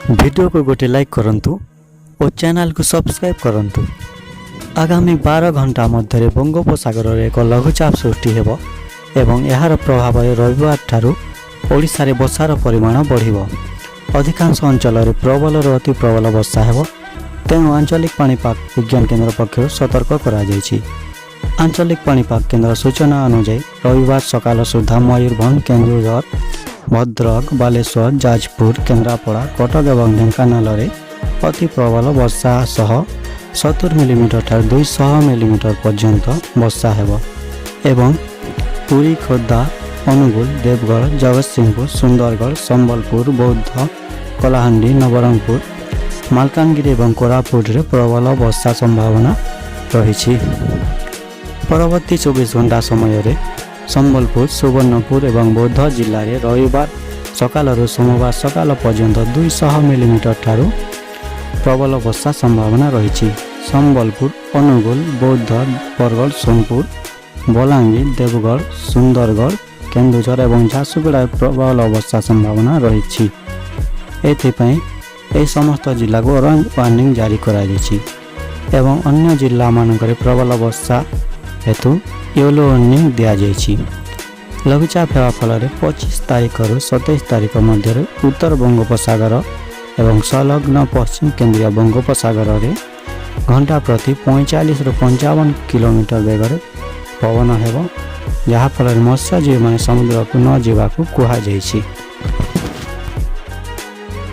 Video को गोटे like करंतु और चैनल को सब्सक्राइब करंतु। आगामी 12 घंटा मध्य बंगोपसागर रे एक लघुचाप सृष्टि हेबो एवं यार प्रभाव रविवार ठारू ओडिशा रे वर्षार परिमाण बढ़िबो। अधिकांश अंचल रे प्रबल रो अति प्रबल वर्षा हेबो। तेणु आंचलिक पाणीपाग विज्ञान केन्द्र पक्षरु सतर्क करा जायछि। आंचलिक पाणीपाग केन्द्र सूचना अनुसार रविवार सकाल सुधा मयूरभंज, केन्दुझर, भद्रक, बालेश्वर, जाजपुर, केन्द्रापड़ा, कटक एवं ढेंकानाल रे अति प्रबल वर्षा सह 70 मिलीमीटर ठार 200 मिलीमीटर पर्यंत वर्षा हेबो एवं पुरी, खोर्धा, अनुगुल, देवगढ़, जगतसिंहपुर, सुंदरगढ़, संबलपुर, बौद्ध, कलाहांडी, नवरंगपुर, मालकानगिरी एवं कोरापुट रे प्रबल वर्षा संभावना रही। परवर्ती 24 घंटा समय रे संबलपुर, सुवर्णपुर एवं बौद्ध जिले में रविवार सकाल सोमवार सकाल पर्यंत 200 मिलीमीटर ठारू प्रबल वर्षा संभावना रही। संबलपुर, अनुगुल, बौद्ध, बरगढ़, सोनपुर, बलांगीर, देवगढ़, सुंदरगढ़, केन्दुझर एवं झारसुगुड़ा प्रबल वर्षा संभावना रही। एथिपाई ए समस्त जिला को ऑरेंज वार्निंग जारी करा जायछि एवं अन्य जिला मानकरे प्रबल वर्षा हेतु येलो वार्निंग दिया जायछि। लघुचाप हेबा फल 25 तारीख रु 27 तारीख मध्य उत्तर बंगोपसागर एवं संलग्न पश्चिम केंद्रीय बंगोपसागर रे घंटा प्रति 45 रु 55 किलोमीटर बेगर पवन हेबो, जहाँ फल मत्स्यजीवी माने समुद्र को न जीवा को कहा जायछि।